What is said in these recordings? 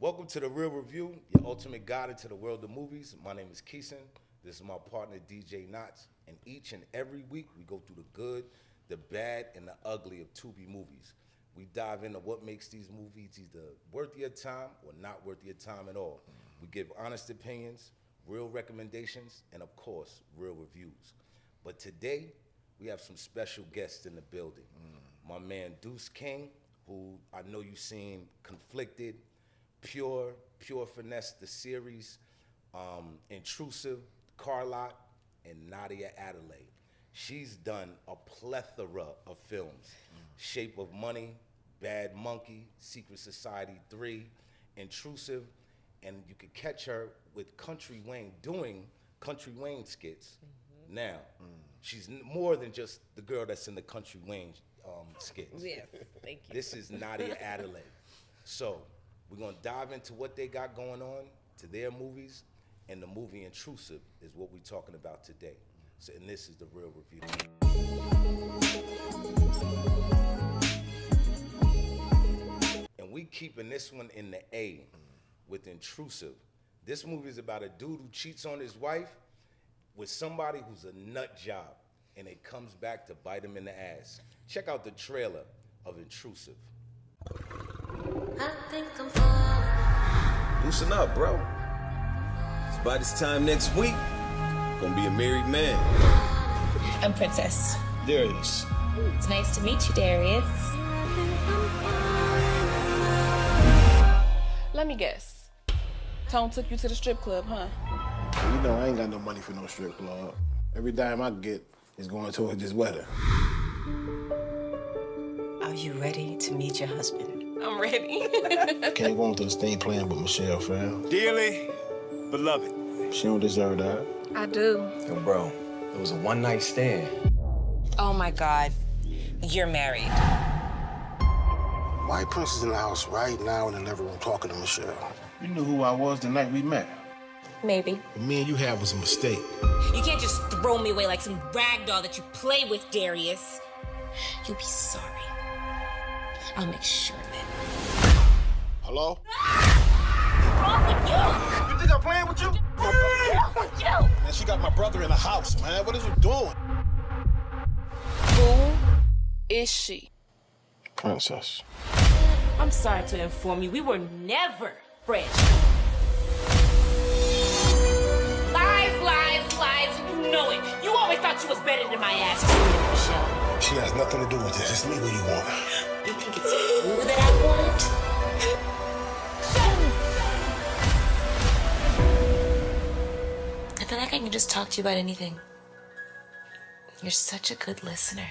Welcome to The Real Review, your ultimate guide into the world of movies. My name is Keeson. This is my partner, DJ Knots. And each and every week, we go through the good, the bad, and the ugly of Tubi movies. We dive into what makes these movies either worth your time or not worth your time at all. We give honest opinions, real recommendations, and of course, real reviews. But today, we have some special guests in the building. My man, Duece King, who I know you've seen Conflicted, Pure Finesse, the series, Intrusive, Carlot, and Nadia Adelay. She's done a plethora of films. Shape of Money, Bad Monkey, Secret Society 3, Intrusive, and you could catch her with Country Wayne doing Country Wayne skits. Now, she's more than just the girl that's in the Country Wayne skits. Yes, thank you. This is Nadia Adelay. So, we're gonna dive into what they got going on, to their movies, and the movie Intrusive is what we're talking about today. So, and this is The Real Review. And we keeping this one in the A with Intrusive. This movie is about a dude who cheats on his wife with somebody who's a nut job, and it comes back to bite him in the ass. Check out the trailer of Intrusive. I think I'm falling. Loosen up, bro. It's by this time next week, gonna be a married man. I'm Princess. Darius. It's nice to meet you, Darius. Let me guess. Tone took you to the strip club, huh? You know, I ain't got no money for no strip club. Every dime I get is going towards this weather. Are you ready to meet your husband? I'm ready. Can't go into this thing playing with Michelle, fam. Dearly beloved. She don't deserve that. I do. Yo, bro, it was a one-night stand. Oh my God, you're married. White Prince is in the house right now in the living room talking to Michelle. You knew who I was the night we met. Maybe. What me and you had was a mistake. You can't just throw me away like some rag doll that you play with, Darius. You'll be sorry. I'll make sure of it. Hello? What's wrong with you? You think I'm playing with you? What's wrong with you? Man, she got my brother in the house, man. What is you doing? Who is she? Princess. I'm sorry to inform you, we were never friends. Lies, lies, lies. You know it. You always thought you was better than my ass. Michelle. She has nothing to do with this. It's me who you want. You think it's you that I want? I feel like I can just talk to you about anything. You're such a good listener.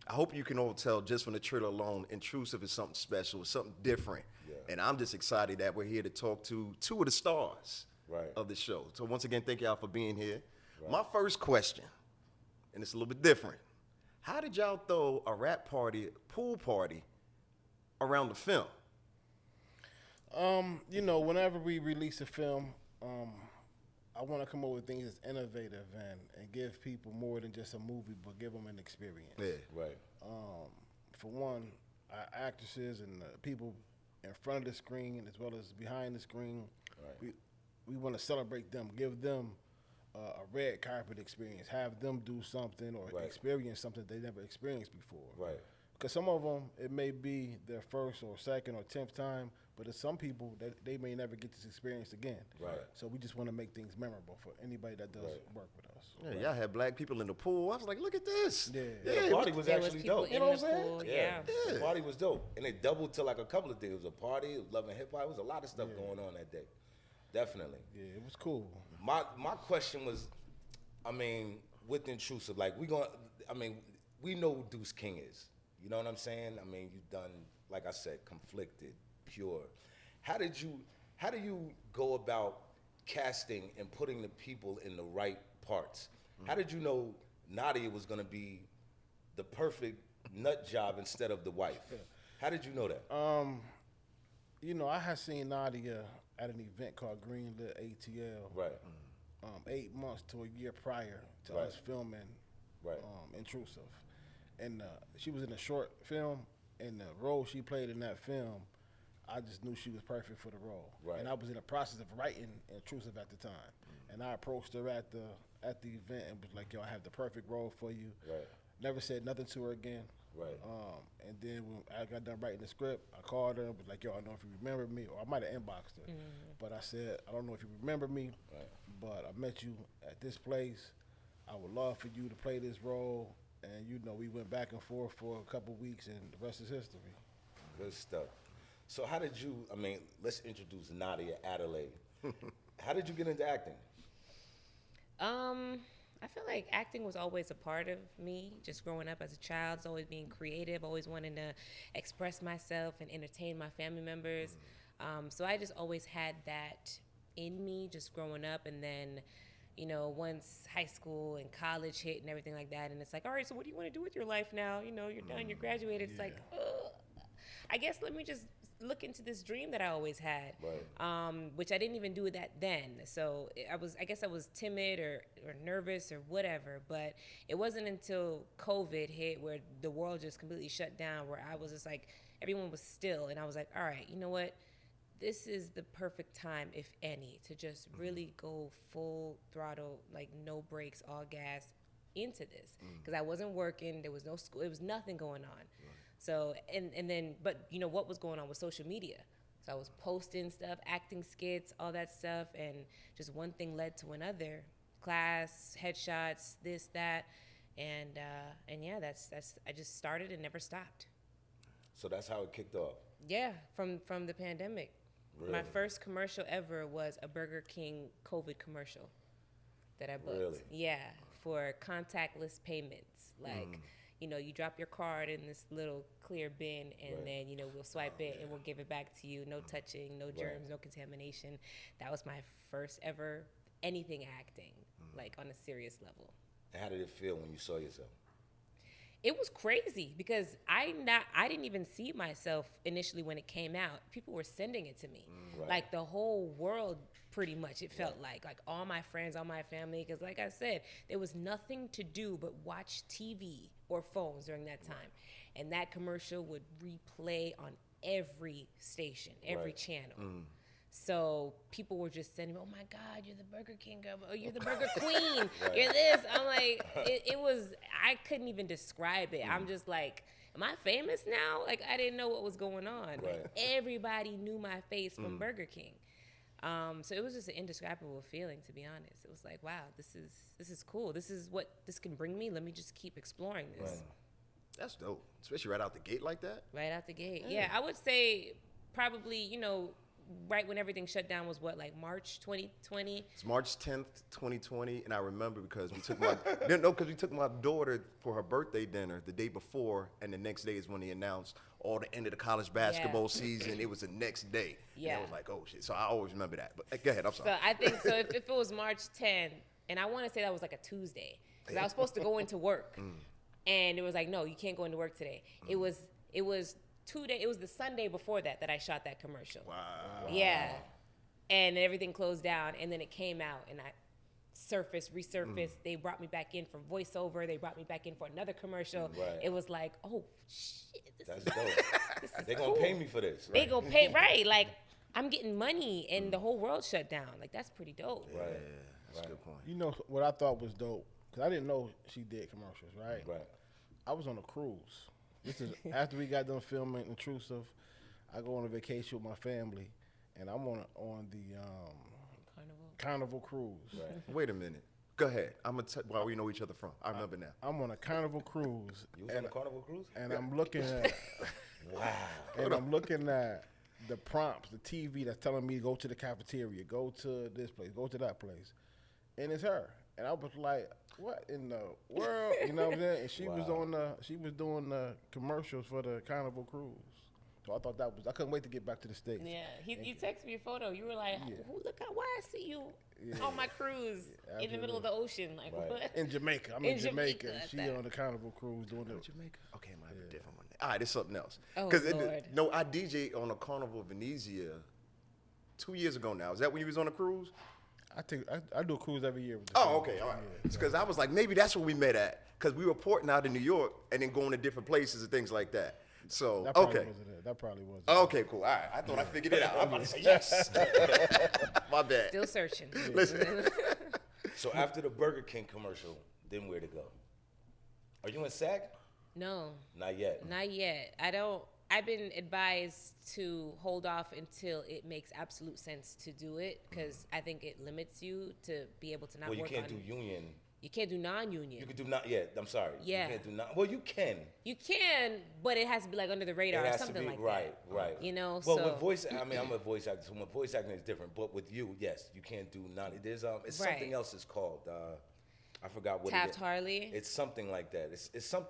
I hope you can all tell just from the trailer alone, Intrusive is something special, it's something different. Yeah. And I'm just excited that we're here to talk to two of the stars of the show. So once again, thank y'all for being here. My first question, and it's a little bit different. How did y'all throw a rap party, pool party, around the film? You know, whenever we release a film, I want to come up with things that's innovative and give people more than just a movie, but give them an experience. Yeah. Right. For one, our actresses and the people in front of the screen as well as behind the screen, we want to celebrate them, give them a red carpet experience, have them do something or experience something they never experienced before. Right. Because some of them, it may be their first or second or 10th time, but there's some people that they may never get this experience again. Right. So we just want to make things memorable for anybody that does work with us. Yeah, y'all had black people in the pool. I was like, look at this. The party was actually dope. You know what I'm saying? Yeah. The party was dope. And it doubled to like a couple of things. It was a party, it was Love and Hip Hop. It was a lot of stuff going on that day. Definitely. Yeah, it was cool. My question was, I mean, with Intrusive, like we know who Duece King is. You know what I'm saying? I mean, you've done, like I said, Conflicted, Pure. How do you go about casting and putting the people in the right parts? How did you know Nadia was gonna be the perfect nut job instead of the wife? How did you know that? You know, I had seen Nadia at an event called Greenlit ATL. Right. 8 months to a year prior to us filming Intrusive. And she was in a short film, and the role she played in that film, I just knew she was perfect for the role. Right. And I was in the process of writing Intrusive at the time. And I approached her at the event and was like, yo, I have the perfect role for you. Right. Never said nothing to her again. Right. And then when I got done writing the script, I called her and was like, yo, I don't know if you remember me, or I might have inboxed her. But I said, I don't know if you remember me, but I met you at this place. I would love for you to play this role. And, you know, we went back and forth for a couple weeks, and the rest is history. Good stuff. So how did you, I mean, let's introduce Nadia Adelay. How did you get into acting? I feel like acting was always a part of me, just growing up as a child, always being creative, always wanting to express myself and entertain my family members. So I just always had that in me just growing up. And then, you know, once high school and college hit and everything like that, and it's like, all right, so what do you want to do with your life now? You know, you're done, you're graduated. It's like, I guess let me just look into this dream that I always had, which I didn't even do that then. So I guess I was timid or nervous or whatever, but it wasn't until COVID hit where the world just completely shut down, where I was just like, everyone was still, and I was like, all right, you know what? This is the perfect time, if any, to just really go full throttle, like no brakes, all gas into this. Because I wasn't working, there was no school, there was nothing going on. So, and then, but you know what was going on with social media. So I was posting stuff, acting skits, all that stuff, and just one thing led to another. Class, headshots, this, that, and yeah, that's I just started and never stopped. So that's how it kicked off? Yeah, from the pandemic. Really? My first commercial ever was a Burger King COVID commercial that I booked. Really? Yeah, for contactless payments. Like, you know, you drop your card in this little clear bin, and then, you know, we'll swipe it and we'll give it back to you. No touching, no germs, no contamination. That was my first ever anything acting, like on a serious level. And how did it feel when you saw yourself? It was crazy because I didn't even see myself initially when it came out. People were sending it to me. Like the whole world, pretty much, it felt like all my friends, all my family, because like I said, there was nothing to do but watch TV or phones during that time. And that commercial would replay on every station, every channel. So people were just sending me, oh my God, you're the Burger King girl, oh, you're the Burger Queen, you're this. I'm like, it was, I couldn't even describe it. I'm just like, am I famous now? Like, I didn't know what was going on. Like, everybody knew my face from Burger King. So it was just an indescribable feeling, to be honest. It was like, wow, this is cool. This is what this can bring me. Let me just keep exploring this. That's dope, especially right out the gate like that. Right out the gate. Yeah, I would say probably, you know, right when everything shut down was what, like March 2020? It's March 10th, 2020, and I remember because we took my daughter for her birthday dinner the day before, and the next day is when they announced all the end of the college basketball season. It was the next day. Yeah. And I was like, oh shit. So I always remember that. But go ahead, I'm sorry. So I think so if it was March 10th, and I want to say that was like a Tuesday, because I was supposed to go into work, and it was like, no, you can't go into work today. It was 2 days. It was the Sunday before that I shot that commercial. Wow. Yeah, and everything closed down, and then it came out, and I resurfaced. They brought me back in for voiceover. They brought me back in for another commercial. It was like, oh shit, That's dope. They're gonna pay me for this. They gonna pay, right? Like, I'm getting money, and the whole world shut down. Like, that's pretty dope. Yeah, that's a good point. You know what I thought was dope? Because I didn't know she did commercials, right? Right. I was on a cruise. This is after we got done filming Intrusive. I go on a vacation with my family, and I'm on the Carnival cruise. Right. Wait a minute. Go ahead. I'm gonna where we know each other from. I remember now. I'm on a Carnival cruise. You was on a Carnival cruise? And I'm looking at and I'm looking at the prompts, the TV that's telling me go to the cafeteria, go to this place, go to that place, and it's her. And I was like, what in the world? You know what I'm saying? And she was doing the commercials for the Carnival cruise. So I thought I couldn't wait to get back to the States. Yeah, you texted me a photo. You were like, look how I see you on my cruise in the middle of the ocean. Like, what? In Jamaica. I'm in Jamaica. She that. on the Carnival cruise doing it. Jamaica? Okay, I might have a different one. All right, it's something else. Oh, No, I DJ on a Carnival Venezia 2 years ago now. Is that when you was on a cruise? I do a cruise every year. With the Oh, show. okay, all right. Yeah, Because I was like, maybe that's where we met at. Because we were porting out in New York and then going to different places and things like that. So, that probably okay. wasn't it. That probably wasn't. Okay, cool. All right. I thought I figured it out. I'm about to say yes. My bad. Still searching. Listen. So after the Burger King commercial, then where to go? Are you in SAG? No. Not yet. Not yet. I've been advised to hold off until it makes absolute sense to do it because I think it limits you to be able to not Well, you work can't on. do union. You can't do non-union. You can do not yet. I'm sorry. Yeah. You can't do not. Well, you can. You can, but it has to be like under the radar It or has to something be like right, that. right. You know, well, so with voice, I mean, I'm a voice actor, so with voice acting is different. But with you, yes, you can't do none. There's it's Right. something else. It's called. I forgot what Taft it is. Harley. It's something like that. It's some.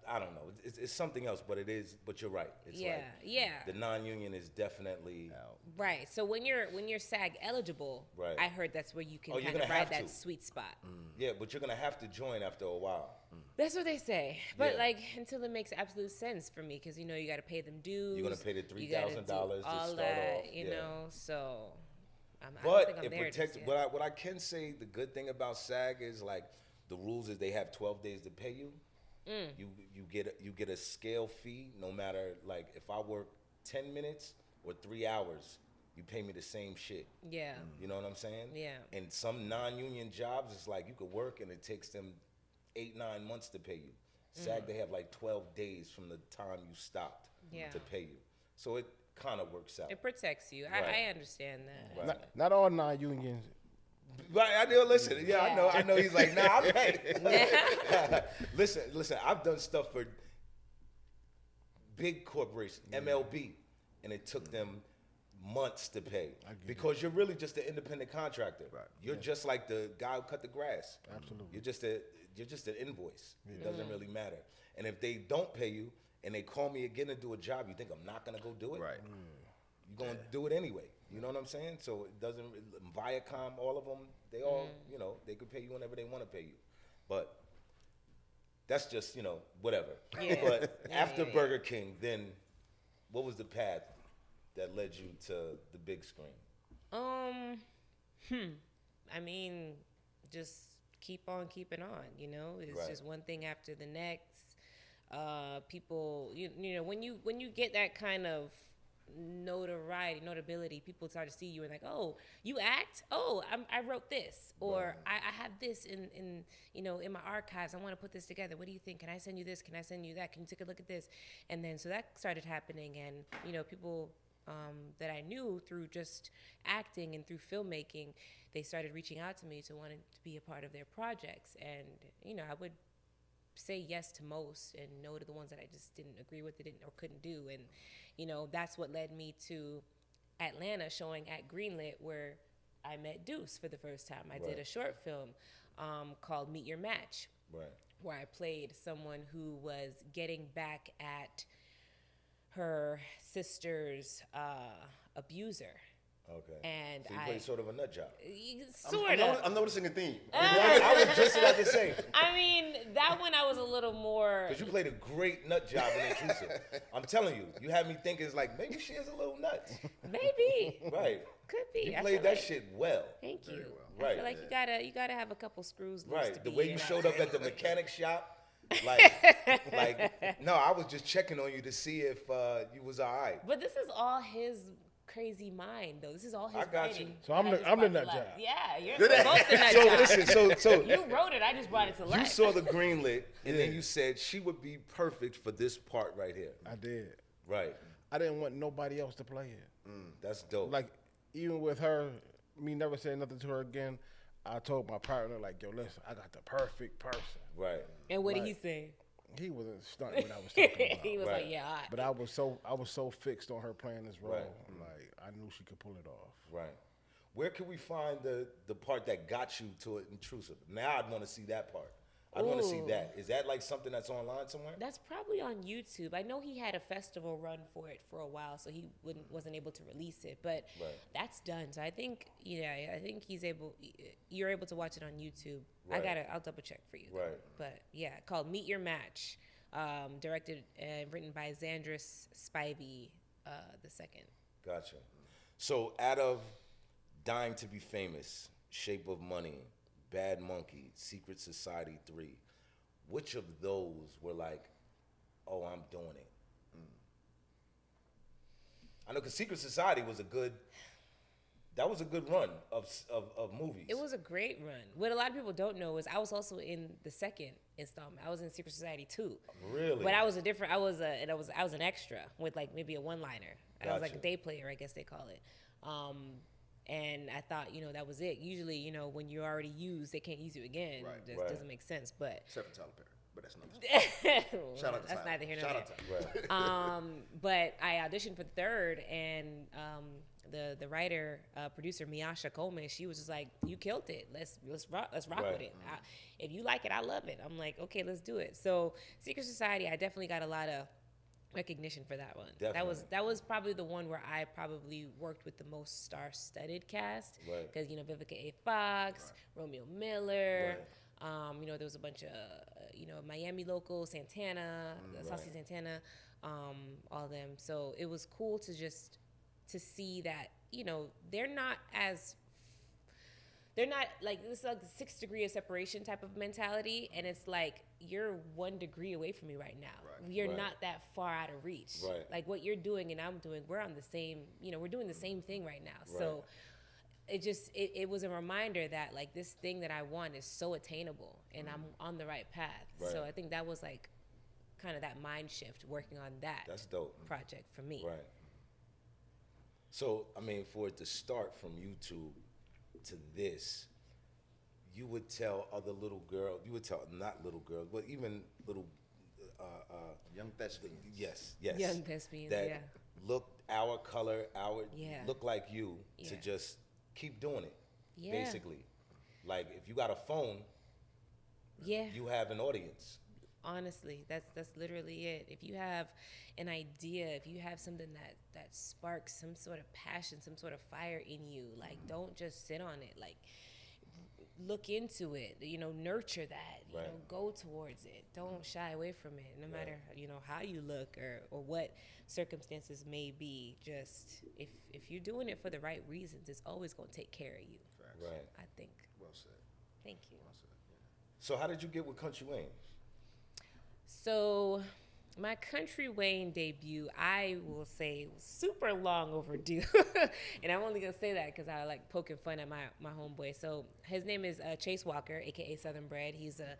I don't know. It's something else, but it is. But you're right. It's Yeah, like yeah. The non-union is definitely out. Right. So when you're SAG eligible, Right. I heard that's where you can Oh, you're kind of gonna ride have that to. sweet spot. Yeah, but you're gonna have to join after a while. That's what they say. But Yeah. like until it makes absolute sense for me, because you know you got to pay them dues. You're gonna pay the you gotta do $3,000 to all start that, off, you yeah. know. So I don't But think I'm it there protects. just yet. What I can say, the good thing about SAG is like the rules is they have 12 days to pay you. You get a scale fee no matter like if I work 10 minutes or 3 hours, you pay me the same shit. Yeah. You know what I'm saying? Yeah. And some non-union jobs, it's like you could work and it takes them 8-9 months to pay you. SAG they have like 12 days from the time you stopped Yeah. to pay you. So it kind of works out. It protects you. Right. I understand that. Right. Not all non-unions. Right, I do. Listen, yeah, I know. He's like, nah, I'm paid. listen. I've done stuff for big corporations, MLB, and it took them months to pay because you're really just an independent contractor. Right. You're just like the guy who cut the grass. Absolutely. You're just an invoice. It doesn't really matter. And if they don't pay you and they call me again to do a job, you think I'm not gonna go do it? Right. You're gonna do it anyway. You know what I'm saying? So it doesn't. Viacom, all of them, they all, you know, they could pay you whenever they want to pay you, but that's just whatever. Yeah. But after Burger King, then what was the path that led you to the big screen? I mean, just keep on keeping on. You know, it's Right. just one thing after the next. People, you know, when you get that kind of notability, people start to see you and like, oh, you act, oh, I wrote this, or I have this in my archives. I want to put this together. What do you think? Can I send you this? Can I send you that? Can you take a look at this? And then so that started happening, and people that I knew through just acting and through filmmaking, they started reaching out to me to want to be a part of their projects, and I would say yes to most and no to the ones that I just didn't agree with, or couldn't do. And that's what led me to Atlanta, showing at Greenlit, where I met Duece for the first time. I did a short film called Meet Your Match, where I played someone who was getting back at her sister's abuser. Okay. And so you played sort of a nut job. Sort of. I'm noticing a theme. I was just about to say. I mean, that one I was a little more. Because you played a great nut job in Intrusive. I'm telling you, you had me thinking it's like maybe she is a little nuts. Maybe. Right. Could be. You I played feel that like- shit well. Thank you. Right. I feel like you gotta have a couple screws loose. Right. To The be way you in. showed up at the mechanic shop, like no, I was just checking on you to see if you was all right. But this is all his crazy mind, though. This is all his I got writing. you. So I'm that I the- just I'm the brought to nut life. job. Yeah, you're both the nut So job. listen, so You wrote it. I just brought it to life. you saw the greenlit, and then you said she would be perfect for this part right here. I did. Right. I didn't want nobody else to play it. That's dope. Like, even with her, me never saying nothing to her again, I told my partner, like, yo, listen, I got the perfect person. Right. And what did he say? He wasn't stunting what I was talking about. He was Right. like, yeah, all right. But I was so fixed on her playing this role. Right. Like, I knew she could pull it off. Right. Where can we find the part that got you to it Intrusive? Now I'd want to see that part. I'd want to see Ooh. that. Is that like something that's online somewhere? That's probably on YouTube. I know he had a festival run for it for a while, so he wasn't able to release it. But Right. that's done. So I think, I think you're able to watch it on YouTube. Right. I'll double check for you. though. Right. But yeah, called Meet Your Match, directed and written by Xandris Spivey the second. Gotcha. So out of Dying to Be Famous Shape of Money, Bad Monkey, Secret Society 3, which of those were like, oh, I'm doing it? I know, because Secret Society was a good run of movies. It was a great run. What a lot of people don't know is I was also in the second installment. I was in Secret Society 2. Really? But I was an extra with like maybe a one-liner. I was like a day player, I guess they call it. And I thought, that was it. Usually, when you're already used, they can't use you again. Right. It doesn't make sense. But Except for Tyler Perry. But that's not. Shout out to that's Tyler. neither here nor Shout there. out to Tyler. But I auditioned for the third, and the writer producer Miasha Coleman, she was just like, "You killed it. Let's rock with it. If you like it, I love it." I'm like, "Okay, let's do it." So Secret Society, I definitely got a lot of recognition for that one. Definitely. That was probably the one where I probably worked with the most star-studded cast, because Vivica A. Fox, Romeo Miller. There was a bunch of Miami local, Santana, Saucy Santana, all of them. So it was cool to see that they're not like, this is like the 6 degree of separation type of mentality, and it's like, you're 1 degree away from me right now. You're not that far out of reach. Like what you're doing and I'm doing, we're on the same, we're doing the same thing right now. So it was a reminder that like this thing that I want is so attainable, and I'm on the right path. So I think that was like kind of that mind shift working on that. That's dope. Project for me. Right. So, I mean, for it to start from YouTube to this, you would tell other little girls, not little girls, but even little young thespians. Yes. Young thespians, that looked our color, look like you, to Yeah. just keep doing it. Yeah. Basically. Like, if you got a phone, you have an audience. Honestly, that's literally it. If you have an idea, if you have something that sparks some sort of passion, some sort of fire in you, like, don't just sit on it. Like, look into it, nurture that, go towards it. Don't shy away from it, no matter, how you look or what circumstances may be. Just, if you're doing it for the right reasons, it's always going to take care of you. Right. I think. Well said. Thank you. Well said. Yeah. So how did you get with Country Wayne? So my Country Wayne debut, I will say, was super long overdue. And I'm only going to say that because I like poking fun at my homeboy. So his name is Chase Walker, a.k.a. Southern Bred. He's a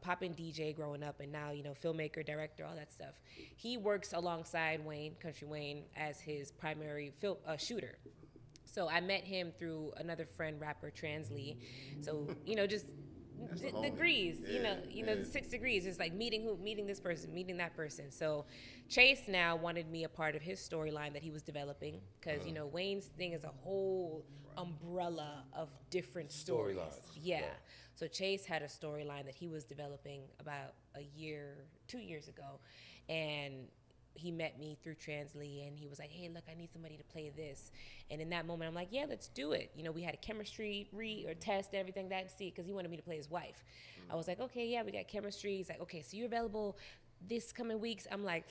poppin' DJ growing up, and now, filmmaker, director, all that stuff. He works alongside Wayne, Country Wayne, as his primary shooter. So I met him through another friend, rapper Translee. So, just degrees, the 6 degrees. It's like meeting this person, meeting that person. So Chase now wanted me a part of his storyline that he was developing, because Wayne's thing is a whole umbrella of different stories. Yeah. Right. So Chase had a storyline that he was developing about 2 years ago, and he met me through Translee, and he was like, "Hey, look, I need somebody to play this." And in that moment, I'm like, "Yeah, let's do it." We had a chemistry test and everything because he wanted me to play his wife. I was like, "Okay, yeah, we got chemistry." He's like, "Okay, so you're available this coming weeks?" I'm like,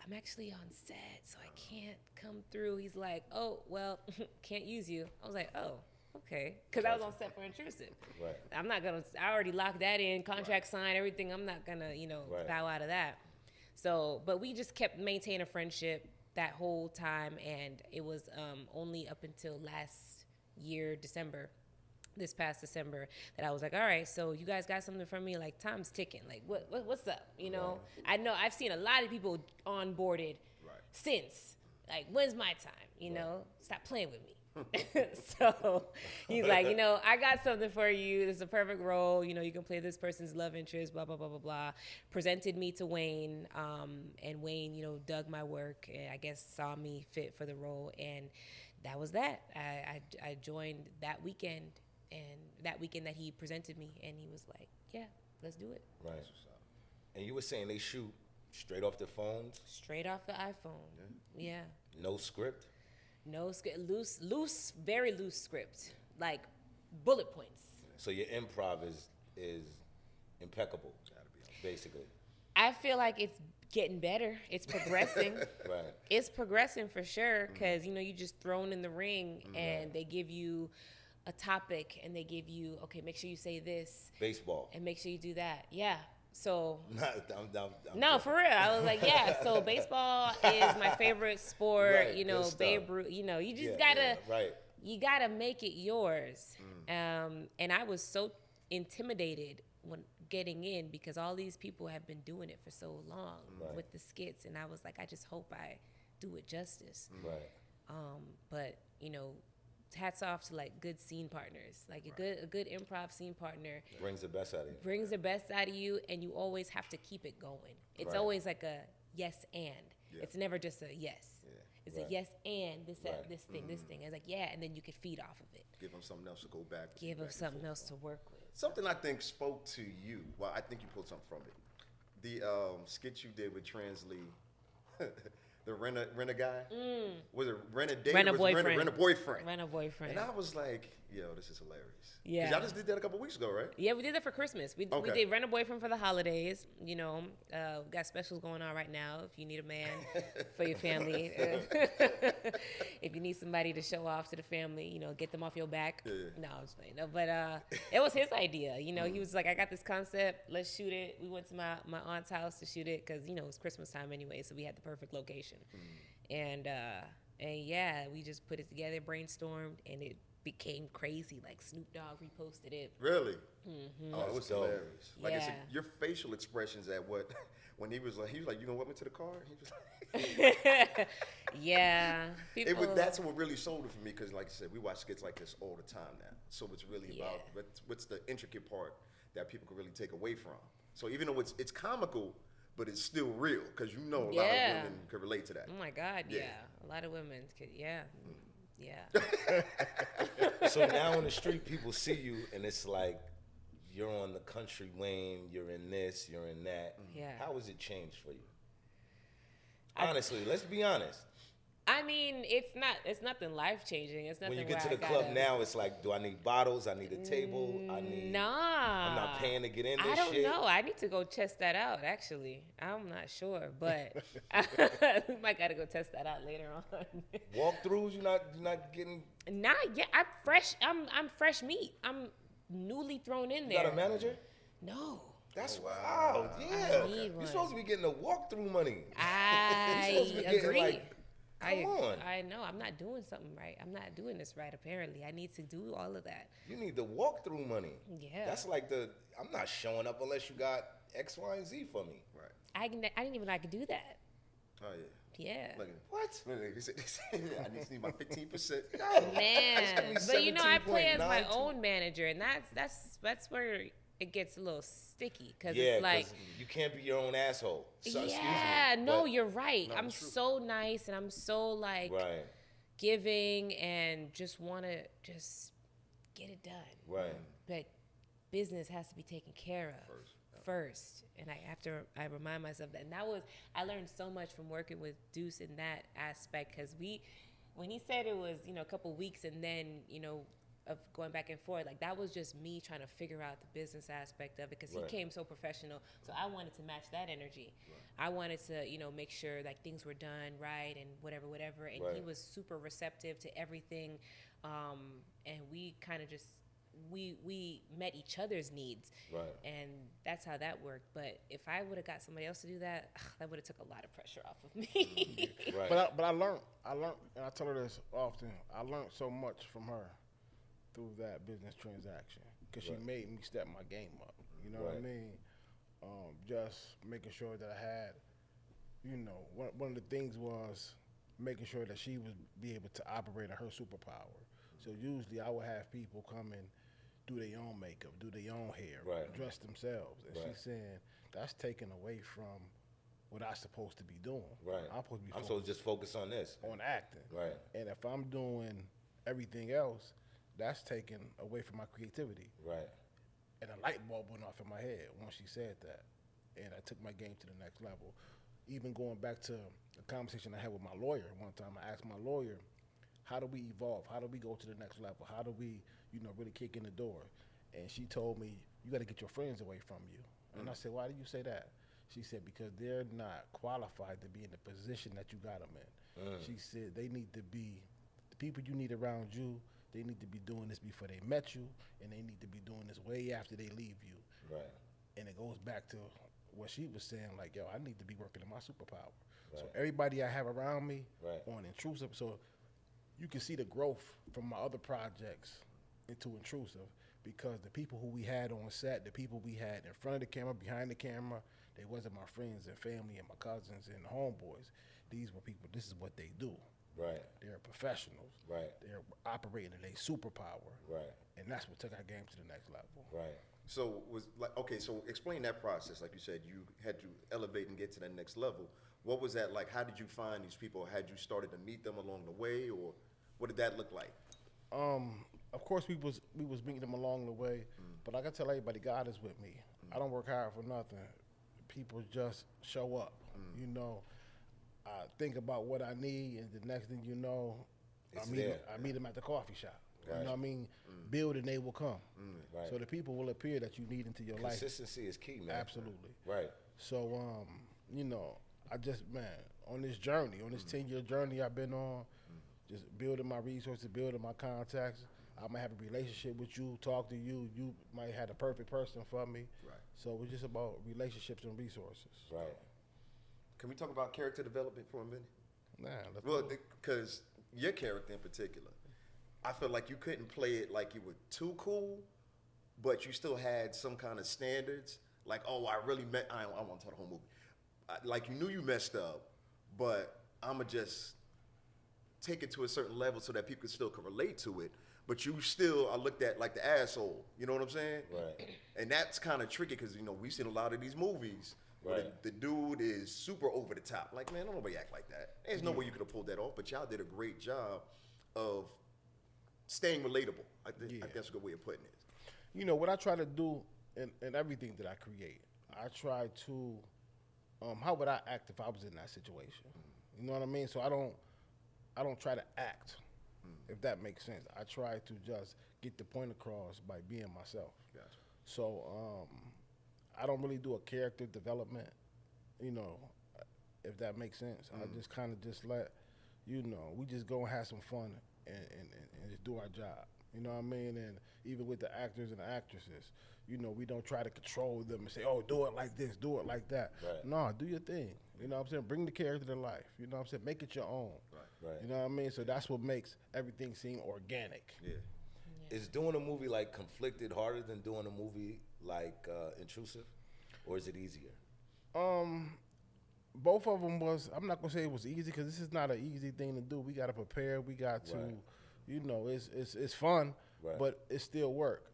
"I'm actually on set, so I can't come through." He's like, "Oh, well, can't use you." I was like, "Oh, okay," because I was on set for Intrusive. Right. I already locked that in, contract signed, everything. I'm not gonna, bow out of that. So, but we just kept maintaining a friendship that whole time, and it was only up until last year, this past December, that I was like, "All right, so you guys got something from me? Like, time's ticking. Like, what's up? Right. I know I've seen a lot of people onboarded since. Like, when's my time? Stop playing with me." So he's like, "I got something for you. This is a perfect role. You can play this person's love interest, blah, blah, blah, blah, blah." Presented me to Wayne, and Wayne, dug my work and I guess saw me fit for the role. And that was that. I joined that weekend, and that weekend that he presented me, and he was like, "Yeah, let's do it." Right. And you were saying they shoot straight off their phones? Straight off the iPhone. Yeah. No script? No script, very loose script, like bullet points. So your improv is impeccable, basically. I feel like it's getting better. It's progressing. Right. It's progressing for sure, because you just thrown in the ring, and they give you a topic and they give you, okay, make sure you say this. Baseball. And make sure you do that. Yeah. So I'm no, for real. I was like, yeah. So baseball is my favorite sport. Right, you know, good stuff. Babe Ruth. You know, you just gotta, right. you gotta make it yours. And I was so intimidated when getting in because all these people have been doing it for so long with the skits, and I was like, I just hope I do it justice. Right. But you know, hats off to like good scene partners, like a good improv scene partner Brings the best out of you. brings the best out of you, and you always have to keep it going. It's Right. always like a yes and. Yeah. It's never just a yes. It's Right. a yes and this Right. this thing this thing. It's like yeah, and then you could feed off of it. Give them something else to go back to. Give them something else to work with. Something I think spoke to you. Well, I think you pulled something from it. The skit you did with Transley, the rent a guy. Was it rent a date? Rent a or was it boyfriend. Rent a boyfriend. Rent a boyfriend. And I was like, yo, this is hilarious. Yeah. 'Cause y'all just did that a couple weeks ago, right? Yeah, we did that for Christmas. We did Rent a Boyfriend for the holidays. You know, we got specials going on right now. If you need a man for your family, if you need somebody to show off to the family, you know, get them off your back. Yeah. No, I'm just playing. No, but it was his idea. You know, he was like, I got this concept. Let's shoot it. We went to my aunt's house to shoot it because, you know, it's Christmas time anyway, so we had the perfect location. And yeah, we just put it together, brainstormed, and it became crazy. Like Snoop Dogg reposted it. Really? Mm-hmm. Oh, it was dope. hilarious. Like I said, Yeah. your facial expressions at what when he was like, you gonna welcome me to the car? He was like, Yeah. People, that's what really sold it for me because, like I said, we watch skits like this all the time now. So it's really about what's the intricate part that people can really take away from. So even though it's comical, but it's still real because you know a lot of women can relate to that. Oh my God, Yeah. yeah. A lot of women could, yeah. So now on the street, people see you, and it's like you're on the country Wayne, you're in this, you're in that. Yeah. How has it changed for you? Honestly, let's be honest. I mean, it's nothing life changing. It's nothing. When you get to where the I club gotta, now, it's like, do I need bottles? I need a table. I'm not paying to get in this I don't shit. know. I need to go test that out. Actually, I'm not sure, but we might gotta go test that out later on. Walkthroughs, you're not getting. Not yet. I'm fresh. I'm fresh meat. I'm newly thrown in You there. got a manager? No. That's wow. Yeah, I need you're one. supposed to be getting the walkthrough money. I You're supposed to be getting, agree. like, come on. I know. I'm not doing something right. I'm not doing this right, apparently. I need to do all of that. You need the walkthrough money. Yeah. That's like I'm not showing up unless you got X, Y, and Z for me. Right. I didn't even know I could do that. Oh yeah. Yeah. Look at What? He said, I just need my 15%. Man. But you know, I play as my 17.92. own manager, and that's where it gets a little sticky because Yeah, it's like, you can't be your own asshole. So, excuse me, yeah, no, but- you're right. No, I'm it's true. so nice and I'm so like Right, giving and just want to just get it done. right. But business has to be taken care of first. And I remind myself that. And I learned so much from working with Duece in that aspect because when he said it was, a couple weeks and then, of going back and forth, like that was just me trying to figure out the business aspect of it because Right. he came so professional. So I wanted to match that energy. Right. I wanted to, make sure like things were done right and whatever. And he Right. was super receptive to everything. And we kind of just, we met each other's needs. Right. And that's how that worked. But if I would have got somebody else to do that, that would have took a lot of pressure off of me. Right. But I learned, and I tell her this often. I learned so much from her through that business transaction because she made me step my game up. You know what I Right. mean? Just making sure that I had, one of the things was making sure that she would be able to operate in her superpower. So usually I would have people come and do their own makeup, do their own hair, Right. dress themselves. And Right. she's saying that's taken away from what I'm supposed to be doing. Right. I'm supposed to be I'm supposed to just focus on this. on acting. Right. And if I'm doing everything else, that's taken away from my creativity. Right. And a light bulb went off in my head once she said that. And I took my game to the next level. Even going back to a conversation I had with my lawyer one time, I asked my lawyer, how do we evolve? How do we go to the next level? How do we, really kick in the door? And she told me, you got to get your friends away from you. And I said, why do you say that? She said, because they're not qualified to be in the position that you got them in. She said, they need to be, the people you need around you they need to be doing this before they met you, and they need to be doing this way after they leave you. Right. And it goes back to what she was saying, like, yo, I need to be working on my superpower. Right. So everybody I have around me on Intrusive, so you can see the growth from my other projects into Intrusive, because the people who we had on set, the people we had in front of the camera, behind the camera, they wasn't my friends and family and my cousins and homeboys. These were people, this is what they do. Right. They're professionals. Right. They're operating in a superpower. Right. And that's what took our game to the next level. Right. So was like, okay, so explain that process. Like you said, you had to elevate and get to that next level. What was that like? How did you find these people? Had you started to meet them along the way, or what did that look like? Of course we was meeting them along the way, but like I tell everybody, God is with me. I don't work hard for nothing. People just show up. You know, I think about what I need, and the next thing you know, I meet them at the coffee shop. Right. You know what I mean? Build and they will come. Right. So the people will appear that you need into your life. Consistency is key, man. Absolutely. Right. So, you know, I just, man, on this journey, on this 10-year journey I've been on, just building my resources, building my contacts. I might have a relationship with you, talk to you. You might have the perfect person for me. Right. So it's just about relationships and resources. Right. Can we talk about character development for a minute? Nah. Well, because your character in particular, I feel like you couldn't play it like you were too cool, but you still had some kind of standards. Like, oh, I really I don't want to tell the whole movie. Like, you knew you messed up, but I'ma just take it to a certain level so that people still can relate to it. But you still are looked at like the asshole. You know what I'm saying? Right. And that's kind of tricky because, you know, we've seen a lot of these movies where the dude is super over the top. Like, man, don't nobody act like that. There's no way you could have pulled that off, but y'all did a great job of staying relatable. I think that's a good way of putting it. You know, what I try to do in everything that I create, I try to, how would I act if I was in that situation? You know what I mean? So I don't try to act, if that makes sense. I try to just get the point across by being myself. Gotcha. So I don't really do a character development, you know, if that makes sense. I just kind of just let, you know, we just go and have some fun and just do our job. You know what I mean? And even with the actors and the actresses, you know, we don't try to control them and say, oh, do it like this, do it like that. Right. No, do your thing. You know what I'm saying? Bring the character to life. You know what I'm saying? Make it your own. Right. You know what I mean? So that's what makes everything seem organic. Yeah. Is doing a movie like Conflicted harder than doing a movie like Intrusive? Or is it easier? Both of them was, I'm not going to say it was easy because this is not an easy thing to do. We got to prepare. We got to, you know, it's fun, but it's still work.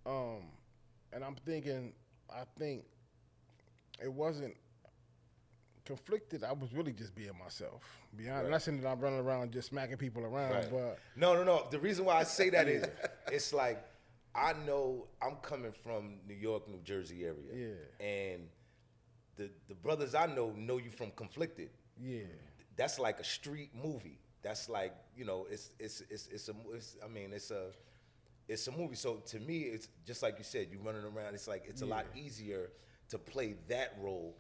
And I'm thinking, I think it wasn't Conflicted. I was really just being myself. Beyond, I'm not saying that I'm running around just smacking people around, but. No. The reason why I say that is, it's like, I know I'm coming from New York, New Jersey area. Yeah. And the brothers I know you from Conflicted. Yeah. That's like a street movie. That's like, you know, it's a movie. So to me, it's just like you said, you running around. It's like it's a lot easier to play that role.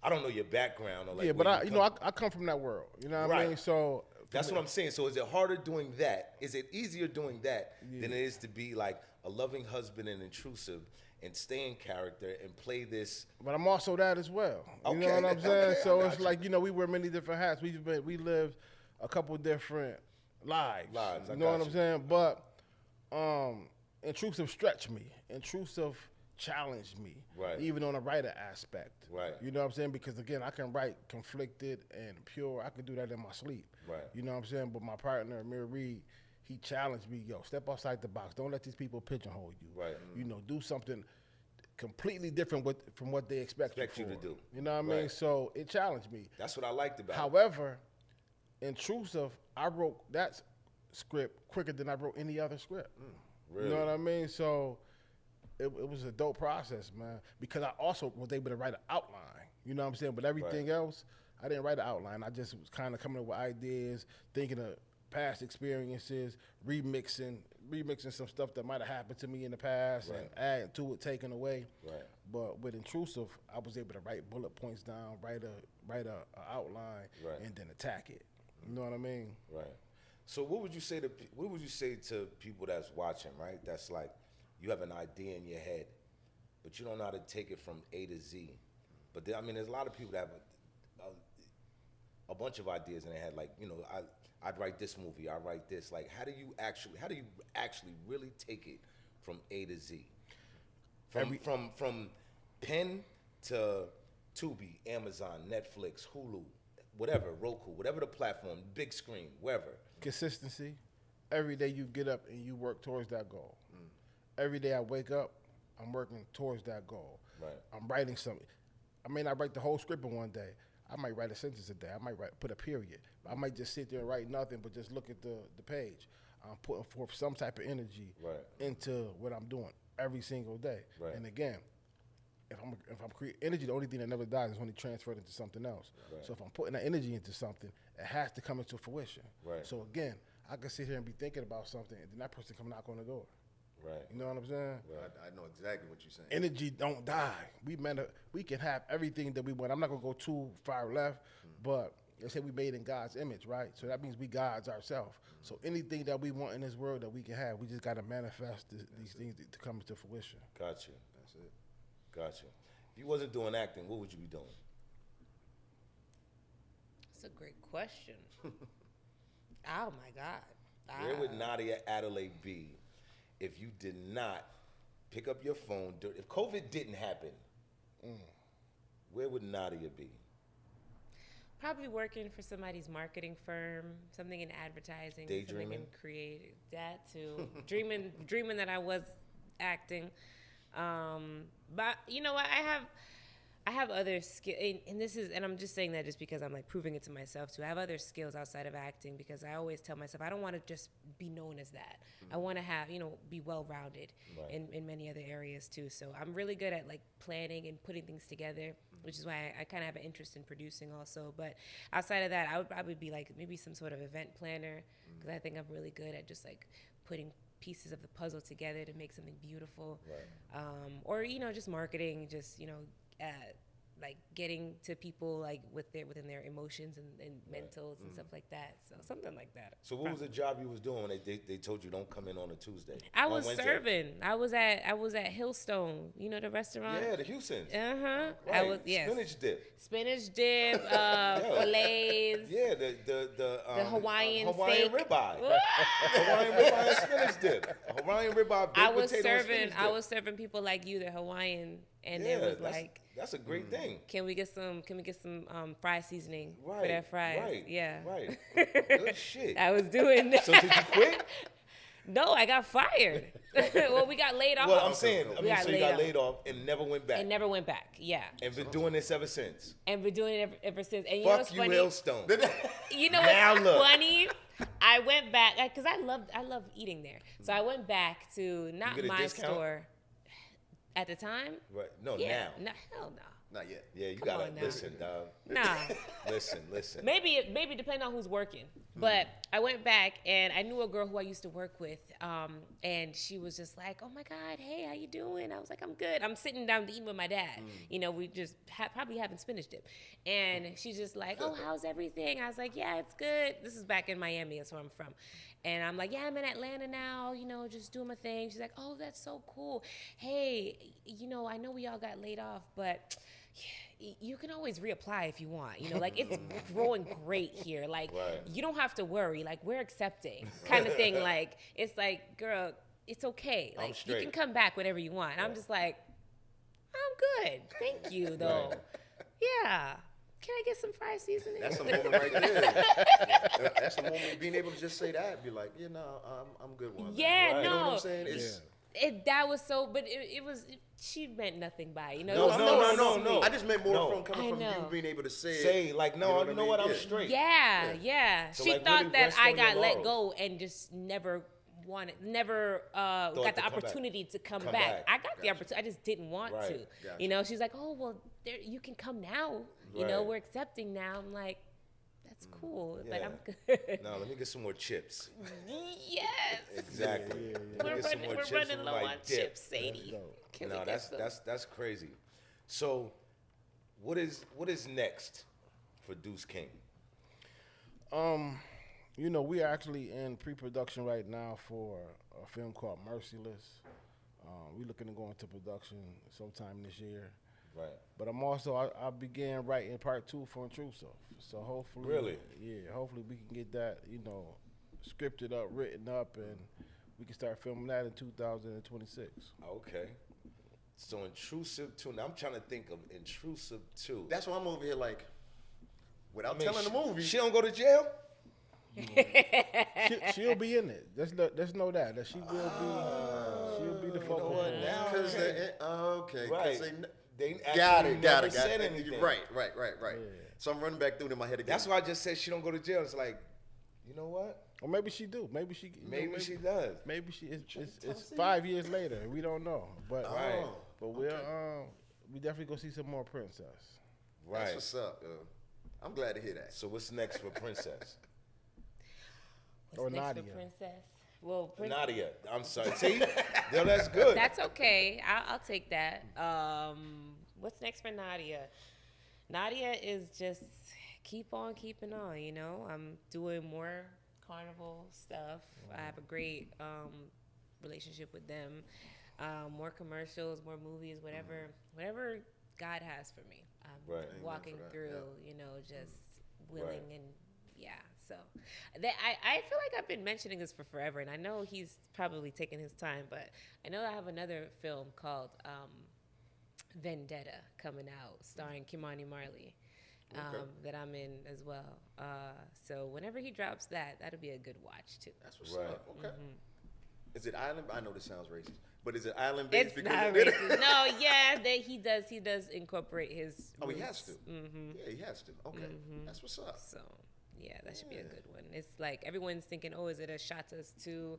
I don't know your background or like. But I come from that world. You know what I mean? So that's what I'm saying. So is it harder doing that? Is it easier doing that than it is to be like a loving husband and Intrusive and stay in character and play this? But I'm also that as well. You know what I'm saying? So it's like, you know, we wear many different hats. We lived a couple different lives. You know what I'm saying? But Intrusive stretched me. Intrusive challenged me, even on a writer aspect. You know what I'm saying? Because again, I can write Conflicted and Pure. I can do that in my sleep. You know what I'm saying? But my partner, Amir Reed, he challenged me, yo, step outside the box. Don't let these people pigeonhole you. You know, do something completely different from what they expect you to do. You know what I mean? So it challenged me. That's what I liked about it. However, Intrusive, I wrote that script quicker than I wrote any other script. Really? You know what I mean? So it was a dope process, man, because I also was able to write an outline. You know what I'm saying? But everything else, I didn't write an outline. I just was kind of coming up with ideas, thinking of past experiences, remixing some stuff that might have happened to me in the past and adding to it, taking away. But with Intrusive, I was able to write bullet points down, write a outline, and then attack it. You know what I mean? So what would you say to people that's watching, right? That's like, you have an idea in your head, but you don't know how to take it from A to Z. But I mean, there's a lot of people that have a bunch of ideas in their head. Like, you know, I'd write this movie, I write this. Like, how do you actually really take it from A to Z? From pen to Tubi, Amazon, Netflix, Hulu, whatever, Roku, whatever the platform, big screen, wherever. Consistency. Every day you get up and you work towards that goal. Every day I wake up, I'm working towards that goal. Right. I'm writing something. I may not write the whole script in one day. I might write a sentence a day. I might put a period. I might just sit there and write nothing but just look at the page. I'm putting forth some type of energy into what I'm doing every single day. Right. And again, if I'm creating energy, the only thing that never dies is when it transferred into something else. Right. So if I'm putting that energy into something, it has to come into fruition. Right. So again, I can sit here and be thinking about something, and then that person come knock on the door. Right. You know what I'm saying? Right. I know exactly what you're saying. Energy don't die. We can have everything that we want. I'm not gonna go too far left, but they say we made in God's image, right? So that means we gods ourselves. So anything that we want in this world that we can have, we just gotta manifest these things to come into fruition. Got you. That's it. Got you. If you wasn't doing acting, what would you be doing? That's a great question. Oh my God. Where would Nadia Adelay be if you did not pick up your phone? If COVID didn't happen, where would Nadia be? Probably working for somebody's marketing firm, something in advertising, Daydreaming? something in creative. That too. dreaming that I was acting. But you know what? I have other skills, and I'm just saying that just because I'm like proving it to myself too. I have other skills outside of acting because I always tell myself I don't want to just be known as that. I want to have, be well-rounded in many other areas too. So I'm really good at like planning and putting things together, which is why I kind of have an interest in producing also. But outside of that, I would probably be like maybe some sort of event planner because I think I'm really good at just like putting pieces of the puzzle together to make something beautiful. Right. Or just marketing, just like getting to people like within their emotions and mentals and stuff like that. So something like that. So what was the job you was doing when they told you don't come in on a Tuesday? I was serving. I was at Hillstone, the restaurant. Yeah, the Houstons. Right. I was spinach dip, fillets. Yeah, the Hawaiian Hawaiian steak. ribeye. Hawaiian ribeye and spinach dip. Hawaiian ribeye. I was serving people like you, the Hawaiian, and it was like. That's a great thing. Can we get some fry seasoning for that fries? Right. Yeah. Right. Good shit. I was doing that. So did you quit? No, I got fired. Well, we got laid off. Well, so you got laid off and never went back. And never went back. Yeah. And been doing this ever since. And been doing it ever since. And Fuck you, Hillstone. You know what's funny? I went back because I love eating there. So I went back to not my discount? Store. At the time? Right. No, yeah. now. No, hell no. Not yet. Yeah, you gotta listen, dog. Nah. Listen. Maybe depending on who's working. But I went back and I knew a girl who I used to work with, and she was just like, "Oh my God, hey, how you doing?" I was like, "I'm good." I'm sitting down to eat with my dad. We just probably having spinach dip, and she's just like, "Oh, how's everything?" I was like, "Yeah, it's good." This is back in Miami. That's where I'm from. And I'm like, "Yeah, I'm in Atlanta now, just doing my thing." She's like, "Oh, that's so cool. Hey, I know we all got laid off, but you can always reapply if you want. Like it's growing great here. Like you don't have to worry. Like we're accepting kind of thing. Like it's like, girl, it's okay. Like you can come back whenever you want." And I'm just like, "I'm good. Thank you though." Yeah. Can I get some fry seasoning? That's a moment right there. That's a moment being able to just say that. Be like, I'm good one. Yeah, no. You know what I'm saying? That was so, but it was. She meant nothing by it. No. I just meant more from coming from you being able to say like, no, you know what? I'm straight. Yeah. So she like, thought really that I got let laurels. go and just never got the opportunity to come back. I got the opportunity. I just didn't want to. Gotcha. She's like, "Oh, well, you can come now. We're accepting now." I'm like, "That's cool, but I'm good." No, let me get some more chips. Yes. Exactly. We're running low on chips, Sadie. No, that's crazy. So, what is next for Duece King? You know, we're actually in pre-production right now for a film called Merciless. We're looking to go into production sometime this year. Right. But I began writing part 2 for Intrusive. So hopefully, Really? Yeah, hopefully we can get that, scripted up, written up, and we can start filming that in 2026. Okay. So Intrusive 2. Now I'm trying to think of Intrusive 2. That's why I'm over here like, without telling the movie. She don't go to jail? She'll be in it. Let's know that she will be. She'll be the focal point. Because okay, Right. They actually got never it. said anything. Right. Yeah. So I'm running back through it in my head again. That's why I just said she don't go to jail. It's like, you know what? Or maybe she do. Maybe she. Maybe she does. Maybe she. It's 5 years later. We don't know. But But we definitely go see some more Princess. Right. That's what's up. I'm glad to hear that. So what's next for Princess? What's next Nadia. for Princess? Well, Nadia. I'm sorry. See? No, that's good. That's okay. I'll take that. What's next for Nadia? Nadia is just keep on keeping on, I'm doing more carnival stuff. I have a great relationship with them. More commercials, more movies, whatever God has for me. I'm walking through, just willing and so I feel like I've been mentioning this for forever, and I know he's probably taking his time, but I know I have another film called Vendetta coming out, starring Kimani Marley, that I'm in as well. So whenever he drops that, that'll be a good watch too. That's what's up. Okay. Mm-hmm. Is it island? I know this sounds racist, but is it island based? It's not racist. No, he does incorporate his. Oh, roots. he has to. Mm-hmm. Yeah, he has to. Okay, that's what's up. So. Yeah, that should be a good one. It's like everyone's thinking, "Oh, is it a Shotas 2?"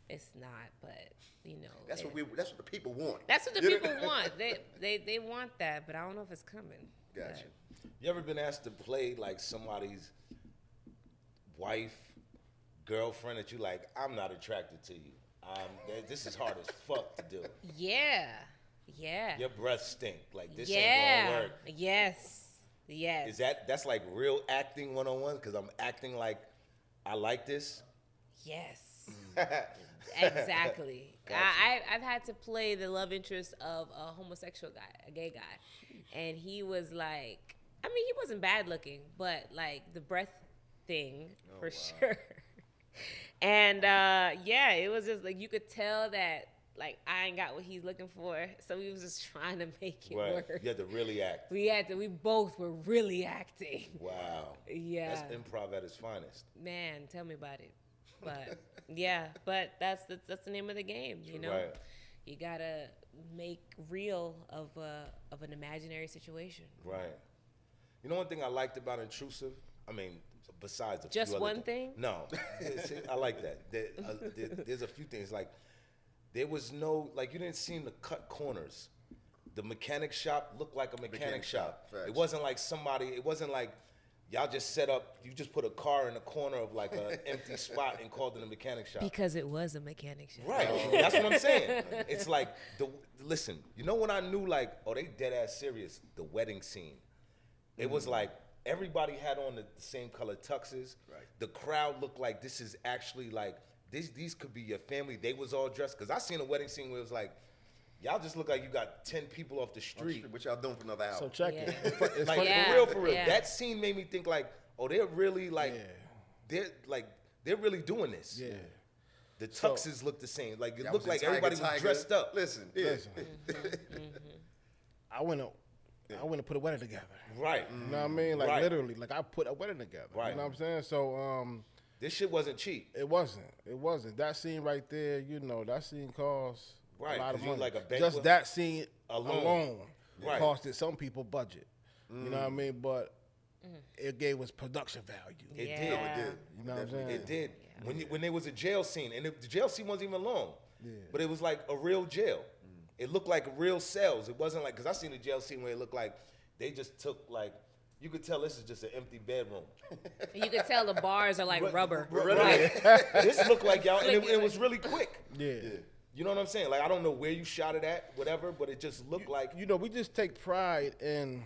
It's not, but that's what the people want. That's what the people want. They want that, but I don't know if it's coming. Gotcha. You ever been asked to play like somebody's wife, girlfriend that you like? I'm not attracted to you. This is hard as fuck to do. Yeah. Your breath stink. Like this ain't gonna work. Yes. That's like real acting 101? Because I'm acting like I like this? Yes. Exactly. Gotcha. I've had to play the love interest of a homosexual guy, a gay guy. And he was like, he wasn't bad looking, but like the breath thing for sure. And it was just like you could tell that like I ain't got what he's looking for, so we was just trying to make it work. You had to really act. We both were really acting. Wow. Yeah. That's improv at its finest. Man, tell me about it. But but that's the name of the game, Right. You gotta make real of an imaginary situation. Right. You know one thing I liked about Intrusive? Besides just one thing? No. See, I like that. There's a few things like. There was no, you didn't seem to cut corners. The mechanic shop looked like a mechanic shop. It wasn't like y'all just set up, you just put a car in the corner of like an empty spot and called it a mechanic shop. Because it was a mechanic shop. Right, that's what I'm saying. It's like, listen, when I knew they dead ass serious, the wedding scene. It was like, everybody had on the same color tuxes. Right. The crowd looked like this is actually like, these could be your family. They was all dressed. Because I seen a wedding scene where it was like, y'all just look like you got 10 people off the street. What y'all doing for another hour? So check it. It's like, for real. Yeah. That scene made me think like, they're really like, they're really doing this. Yeah. The tuxes look the same. Like, it looked like everybody was dressed up. Listen. I went to put a wedding together. Right. You know what I mean? Like, literally. Like, I put a wedding together. Right. You know what I'm saying? So, this shit wasn't cheap. It wasn't. That scene right there, that scene cost a lot of money. Like a just that scene alone right. costed some people budget. You know what I mean? But it gave us production value. It did. You know what I'm saying? It did. When there was a jail scene, and the jail scene wasn't even long, but it was like a real jail. It looked like real cells. It wasn't like, because I seen a jail scene where it looked like they just took like, you could tell this is just an empty bedroom. You could tell the bars are like rubber. Right. This looked like y'all, and it was really quick. Yeah. You know what I'm saying? Like, I don't know where you shot it at, whatever, but it just looked like. We just take pride in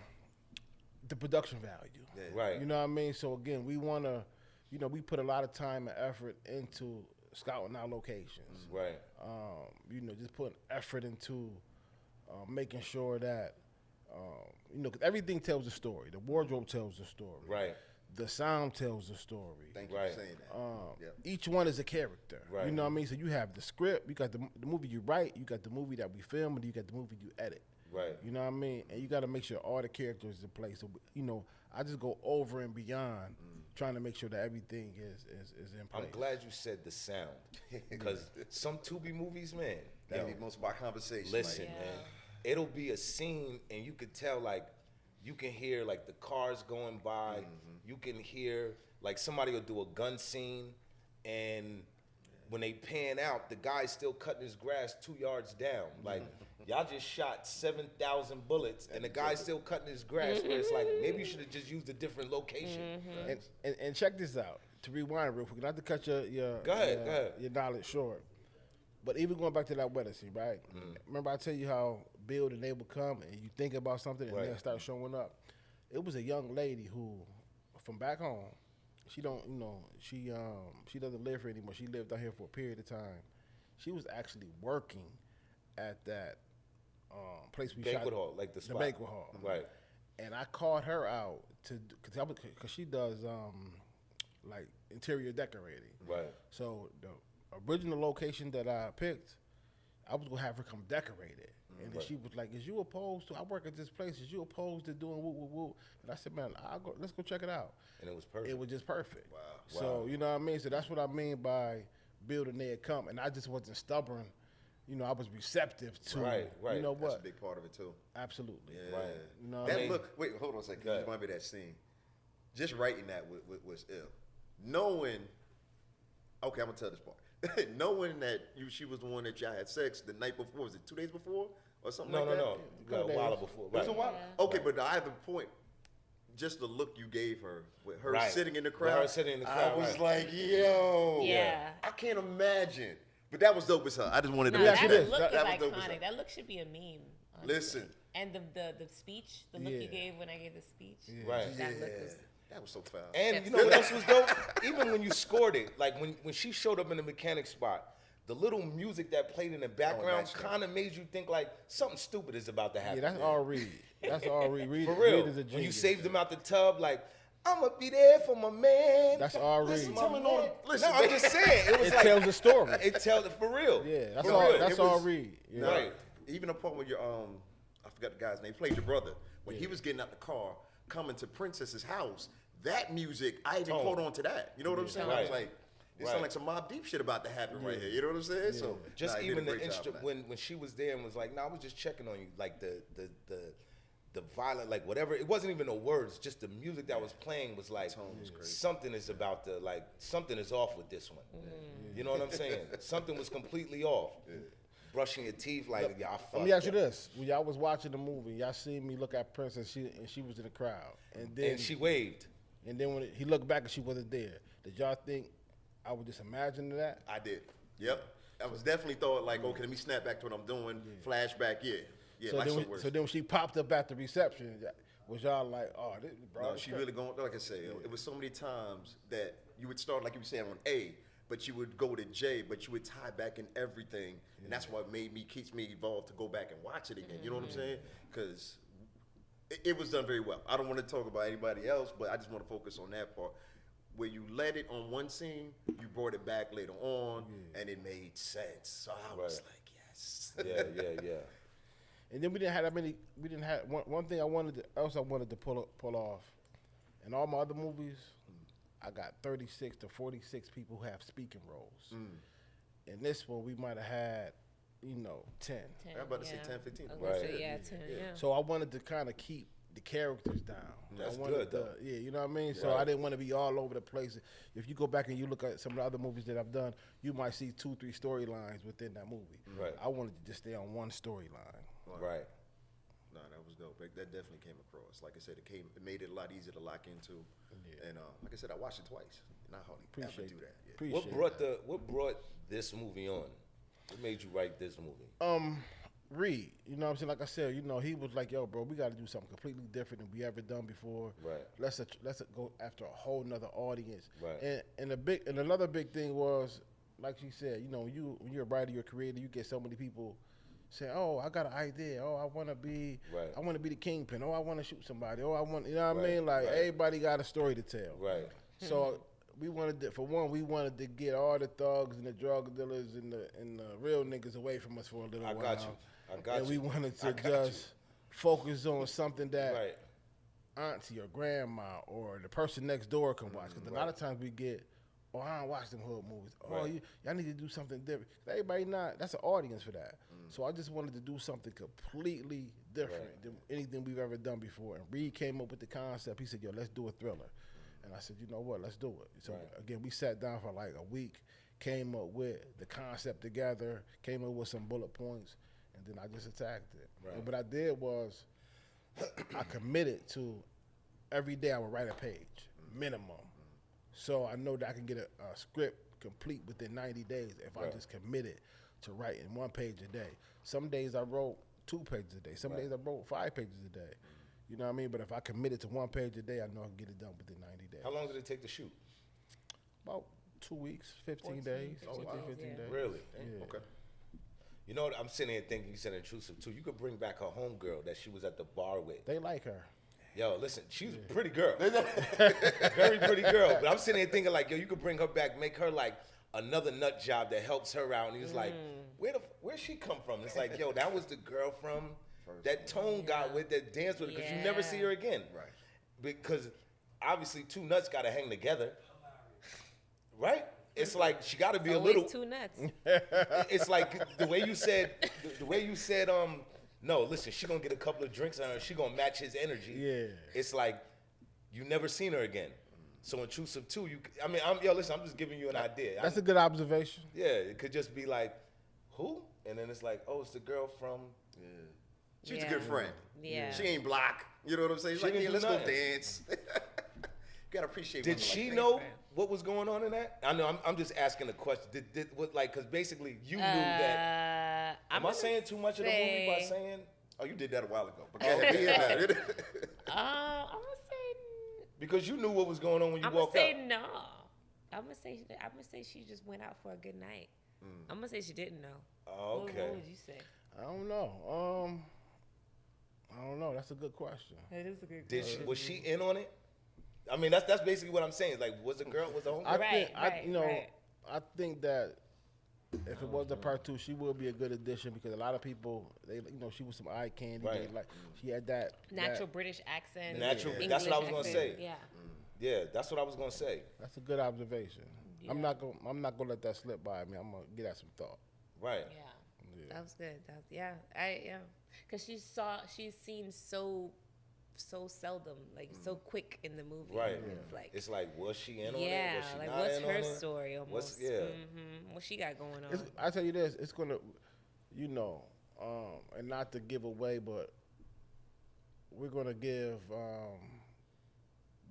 the production value. Right. You know what I mean? So, again, we want to we put a lot of time and effort into scouting our locations. Right. Just putting effort into making sure that, 'cause everything tells a story. The wardrobe tells a story. Right. The sound tells a story. Thank you for saying that. Each one is a character. Right. You know what I mean? So you have the script, you got the movie you write, you got the movie that we film, and you got the movie you edit. Right. You know what I mean? And you got to make sure all the characters in place. So, I just go over and beyond trying to make sure that everything is in place. I'm glad you said the sound, because some Tubi movies, man. That'd be most of our conversation. Listen, man, it'll be a scene, and you could tell, like, you can hear like the cars going by. You can hear like somebody will do a gun scene, and when they pan out, the guy's still cutting his grass 2 yards down. Like, y'all just shot 7,000 bullets, and the guy's still cutting his grass. Where it's like, maybe you should have just used a different location. And check this out. To rewind real quick, not to cut your Go ahead. your knowledge short, but even going back to that wedding scene, right? Remember I tell you how Bill and they would come and you think about something and they'll start showing up. It was a young lady who, from back home, she don't, she doesn't live here anymore. She lived out here for a period of time. She was actually working at that place we Banquet shot. hall, like the spot. banquet hall. Right. And I called her out because she does like interior decorating. Right. So the original location that I picked, I was gonna have her come decorate it. And then she was like, "Is you opposed to? I work at this place. Is you opposed to doing woo woo woo?" And I said, "Man, let's go check it out." And it was perfect. It was just perfect. Wow. So you know what I mean. So that's what I mean by building they come. And I just wasn't stubborn. I was receptive to. Right. You know what? That's a big part of it too. Absolutely. Yeah. Right. You know what That I mean? look. Wait, hold on a second. Just remind me of that scene. Just writing that was ill. Knowing. Okay, I'm gonna tell this part. Knowing that she was the one that y'all had sex the night before. Was it 2 days before or something like that? No. A while before. It was a Right. while. Okay, but I have a point. Just the look you gave her with her sitting in the With crowd. her sitting in the crowd, I was right. like, yo. Yeah. I can't imagine. But that was dope as hell. I just wanted to No, mention that that. look is That was dope as hell. iconic. That look should be a meme. Honestly. Listen. And the speech, the look Yeah. you gave when I gave the speech. Right. That look was. That was so foul. And you know what else was dope? Even when you scored it, like when she showed up in the mechanic spot, the little music that played in the background kind of made you think like something stupid is about to happen. Yeah, that's all Reed. That's all Reed. Reed For real. Reed is a When you genius. saved him out the tub, like, I'ma be there for my man. That's all Listen Reed. to my man. Listen, No, I'm just saying. It was It like, tells a story. It tells it for real. Yeah, that's For all. real. That's It all was- Reed. Yeah. Right. Even the part where your I forgot the guy's name, played your brother. When he was getting out the car, coming to Princess's house, that music, I even caught on to that. You know what I'm saying? I was Right. like, it sounds like some Mobb Deep shit about to happen right here. You know what I'm saying? So Just he did a even the great job on instrument that. when she was there and was like, "No, I was just checking on you." Like the violent, like whatever. It wasn't even the words. Just the music that was playing was like something is about to something is off with this one. You know what I'm saying? Something was completely off. Brushing your teeth, like y'all. Let me ask you this: when y'all was watching the movie, y'all seen me look at Prince and she was in the crowd, and then And she waved. and then when he looked back and she wasn't there, did y'all think I was just imagining that? I did. Yep. I was definitely thought like, okay, let me snap back to what I'm doing. Flashback, yeah. So like then, some words. so then when she popped up at the reception, was y'all like, oh, this bro? No, this she crazy. really going. Like I said, it was so many times that you would start like you were saying on A, but you would go to J, but you would tie back in everything, and that's what keeps me evolved to go back and watch it again. You know what I'm saying? Because it was done very well. I don't want to talk about anybody else, but I just want to focus on that part. Where you let it on one scene, you brought it back later on, and it made sense. So I was like, yes. Yeah. And then we didn't have that many. We didn't have one thing I wanted to pull off. In all my other movies, I got 36 to 46 people who have speaking roles. In this one, we might have had, 10. I'm about to say 10, 15. I was gonna say, 10, yeah. So I wanted to kind of keep the characters down. That's I wanted good, though. Yeah, you know what I mean? So I didn't want to be all over the place. If you go back and you look at some of the other movies that I've done, you might see 2-3 storylines within that movie. Right. I wanted to just stay on one storyline. Right. No, that was dope. That definitely came across. Like I said, it made it a lot easier to lock into. And like I said, I watched it twice, and I hardly ever do that. Yeah. What brought this movie on? What made you write this movie? Reed, you know what I'm saying? Like I said, you know, he was like, yo, bro, we got to do something completely different than we ever done before. Right. Let's go after a whole nother audience. Right. And another big thing was, like she said, you know, when you're a writer, you're a creator, you get so many people saying, oh, I got an idea. Oh, I want to be the kingpin. Oh, I want to shoot somebody. Oh, you know what I mean? Like, everybody got a story to tell. Right. So we wanted to get all the thugs and the drug dealers and the real niggas away from us for a little while. I got you. And we wanted to just focus on something that auntie or grandma or the person next door can watch. Because a lot of times we get, oh, I don't watch them hood movies. Oh, y'all need to do something different. Everybody that's an audience for that. So I just wanted to do something completely different than anything we've ever done before. And Reed came up with the concept. He said, yo, let's do a thriller. And I said, you know what, let's do it. So again, we sat down for like a week, came up with the concept together, came up with some bullet points, and then I just attacked it. Right. And what I did was I committed to every day I would write a page, minimum. So I know that I can get a script complete within 90 days if I just committed to writing 1 page a day. Some days I wrote 2 pages a day. Some days I wrote 5 pages a day. You know what I mean? But if I committed to 1 page a day, I know I can get it done within 90 days. How long did it take to shoot? About 2 weeks, 15 days. 15 days. Really? Yeah. Okay. You know what? I'm sitting here thinking you said Intrusive too. You could bring back her homegirl that she was at the bar with. They like her. Yo, listen, she's a pretty girl. Very pretty girl. But I'm sitting here thinking like, yo, you could bring her back, make her like another nut job that helps her out. And he was like, where'd she come from? It's like, yo, that was the girl from that Tone got with, that danced with her, because you never see her again. Right. Because obviously 2 nuts got to hang together. Right? It's like she got to be a little. 2 nuts. It's like the way you said, no, listen, she gonna get a couple of drinks on her. She gonna match his energy. Yeah. It's like you never seen her again. So Intrusive too. I'm just giving you an idea. That's a good observation. Yeah, it could just be like, who? And then it's like, oh, it's the girl from. Yeah. She's a good friend. Yeah. She ain't block. You know what I'm saying? She's like, yeah, let's go dance. You gotta appreciate. Did she know what was going on in that? I know. I'm just asking a question. Because basically you knew that. Am I saying too much of the movie by saying? Oh, you did that a while ago. But I'm gonna say. Because you knew what was going on when you walked up. I'm gonna say no. I'm gonna say she just went out for a good night. I'm gonna say she didn't know. Oh, okay. What would you say? I don't know. That's a good question. It is a good question. Was she in on it? I mean, that's basically what I'm saying. Like, was the homegirl? I think that if it was the part 2, she would be a good addition because a lot of people, she was some eye candy. Right. Like she had that natural British accent. Natural. That's what I was gonna say. Yeah. Yeah, that's what I was gonna say. That's a good observation. Yeah. I'm not gonna let that slip by me. I'm gonna give that some thought. Right. Yeah. That was good. Because she's seen so seldom, like so quick in the movie. Right. It's like was she in on it? Yeah. Was she like not what's in her on it? story almost? What she got going on? I tell you this, it's gonna, and not to give away, but we're gonna give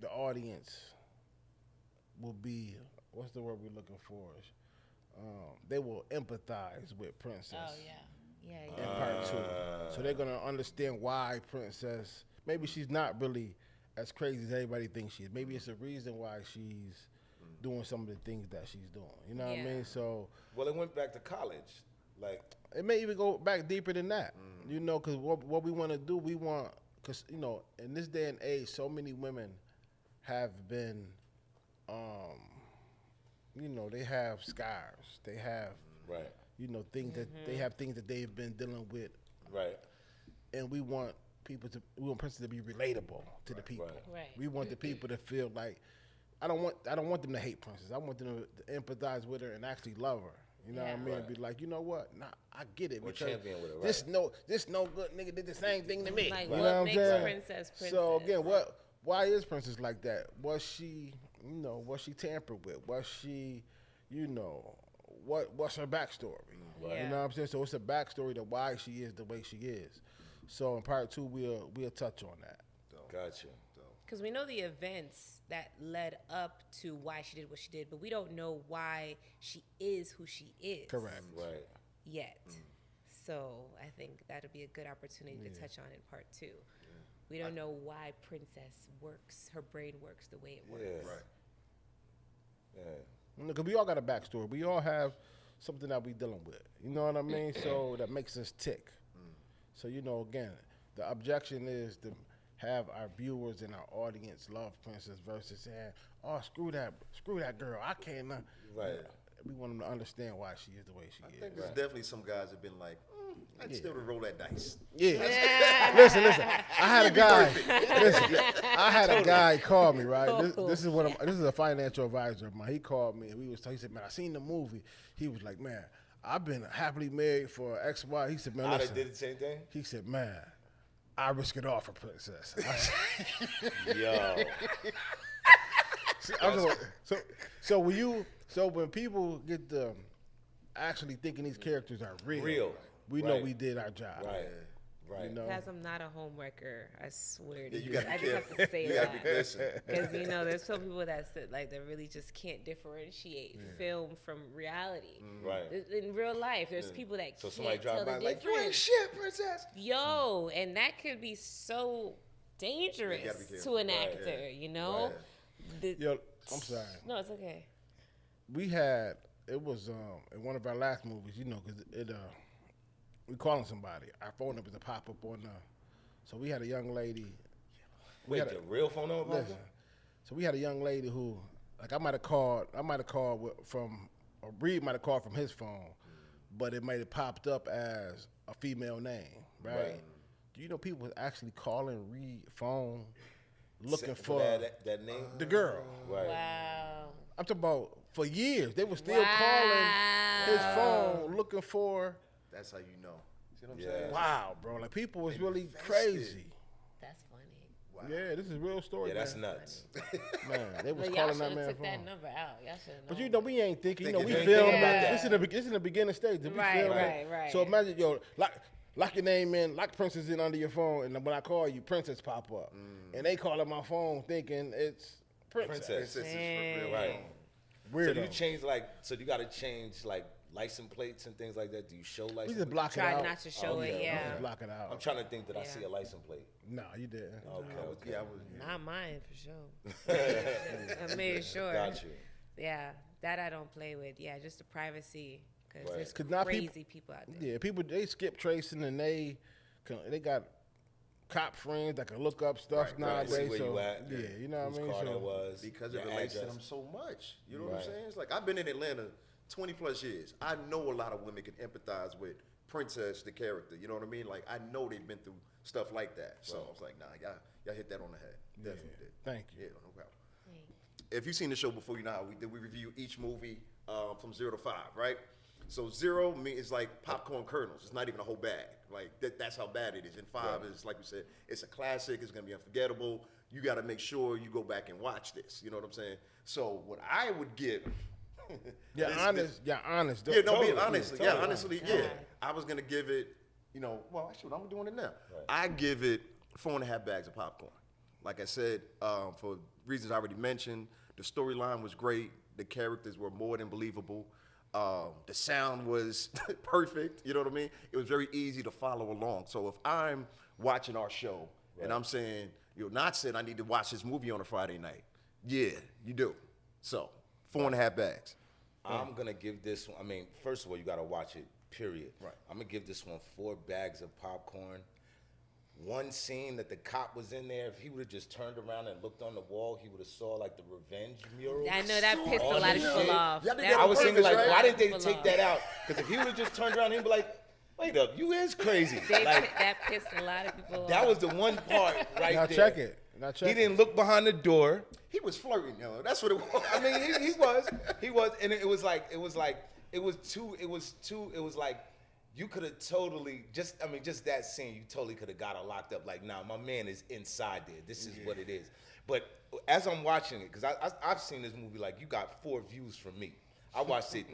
the audience will be, what's the word we're looking for? They will empathize with Princess. Oh yeah. In part 2, so they're gonna understand why Princess. Maybe she's not really as crazy as everybody thinks she is. Maybe it's a reason why she's doing some of the things that she's doing. You know what I mean? So. Well, it went back to college. Like. It may even go back deeper than that. Because what we want to do, because in this day and age, so many women have been, they have scars. They have. Right. Things that they have things that they've been dealing with. Right. And we want Princess to be relatable to the people. Right. We want the people to feel like I don't want them to hate Princess. I want them to empathize with her and actually love her. You know what I mean? Right. Be like, you know what? Nah, I get it. Or because champion with her. Right. This no good nigga did the same thing to me. Like you what know makes what I'm saying? Princess? So again, why is Princess like that? Was she tampered with? Was she, what's her backstory? Right. You know what I'm saying? So it's a backstory to why she is the way she is. So in part 2, we'll touch on that. Gotcha. Because we know the events that led up to why she did what she did, but we don't know why she is who she is. Correct. Right. Yet. So I think that'll be a good opportunity to touch on in part 2. We don't know why Princess works, her brain works the way it works. Yeah. Right. Yeah. Because we all got a backstory. We all have something that we dealing with. You know what I mean? So that makes us tick. So, you know, again, the objection is to have our viewers and our audience love Princess versus saying, oh, screw that girl. I can't. Right. We want them to understand why she is the way she I is. think there's definitely some guys have been like, I'd still roll that dice. Yeah. Listen. I had a guy. Listen, I had a guy call me. Right. This is a financial advisor of mine. He called me and he said, man, I seen the movie. He was like, man, I've been happily married for X, Y. He said, man, I listen. did the same thing? He said, man, I risk it all for Princess. Yo. So when people get to actually thinking these characters are real. We know we did our job. Right. You know? Guys, I'm not a homewrecker. I swear to Yeah, you you. gotta I be just have careful. to say You gotta be that. listen. Because, you know, there's some people that really just can't differentiate film from reality. Right. In real life, there's people that So somebody can't tell drive the by like, you ain't difference. shit, Princess. Yo, and that could be so dangerous You gotta be to careful. an Right, actor, you know? Yo, I'm sorry. No, it's okay. It was in one of our last movies, you know, because we calling somebody. Our phone number to pop up on so we had a young lady. Wait, the real phone number? Listen, so we had a young lady who, like, I might have called from, or Reed might have called from his phone, but it might have popped up as a female name, right? Do you know people was actually calling Reed phone looking for that name? the girl? Right. Wow. I'm talking about for years. They were still calling his phone looking for. That's how you know. See what I'm saying? Wow, bro. Like, people was really crazy. That's funny. Wow. Yeah, this is a real story. Yeah, that's man. nuts. Man, they was But y'all calling should that have man took phone. that number out. Y'all should have But you know, we ain't thinking. You know, we Thinking film. about that. This in the beginning stage. We Right, film right. So imagine, yo, lock your name in, lock Princess in under your phone, and then when I call you, Princess pop up, and they calling my phone thinking it's Princess. Princess is for real. Right. Weirdo. So do you change you got to change like license plates and things like that? Do you show license We just plates? block it Try out. not to show it, We yeah. just block it out. I'm trying to think that I Yeah. see a license plate. No, you didn't. Okay. Yeah, I was. Not mine, for sure. I made sure. Got you. Yeah, that I don't play with. Yeah, just the privacy. Because Right. there's 'Cause now crazy people out there. Yeah, people, they skip tracing and they got cop friends that can look up stuff Right, nowadays. See where so you at. yeah, you know what whose I mean. car So, that was. Because your it relates to address. them so much. You know what I'm Right. saying? It's like, I've been in Atlanta 20 plus years. I know a lot of women can empathize with Princess, the character. You know what I mean? Like, I know they've been through stuff like that. So I was like, nah, y'all hit that on the head. Definitely did. Thank you. Yeah, no problem. If you've seen the show before, you know how we review each movie from 0 to 5, right? So 0 is like popcorn kernels. It's not even a whole bag. Like that's how bad it is. And 5 is, like we said, it's a classic. It's gonna be unforgettable. You got to make sure you go back and watch this. You know what I'm saying? So what I would give. honest. Yeah, Don't- no, Totally, being honest. totally. Yeah, honestly, yeah. God. I was gonna give it. Well, actually, I'm doing it now. I give it 4.5 bags of popcorn. Like I said, for reasons I already mentioned, the storyline was great. The characters were more than believable. The sound was perfect. You know what I mean? It was very easy to follow along. So if I'm watching our show and I'm saying, not saying I need to watch this movie on a Friday night. Yeah, you do. So 4.5 bags. I'm gonna give this one. I mean, first of all, you gotta watch it. Period. Right. I'm gonna give this one 4 bags of popcorn. One scene that the cop was in there, if he would have just turned around and looked on the wall, he would have saw like the revenge mural. I know that pissed a on lot the of people shit. off. Y'all did That that I on was pissed thinking like, right? why did they people take off. that out? Because if he would have just turned around, he'd be like, "Wait up, you is crazy." Like That pissed a lot of people off. that was the one part right Now there. check it. Now check He it. didn't look behind the door. He was flirting, That's what it was. I mean, he was, and it was like, you could have totally just that scene, you totally could have got her locked up. Like, nah, my man is inside there. This is what it is. But as I'm watching it, because I've seen this movie, like, you got 4 views from me. I watched it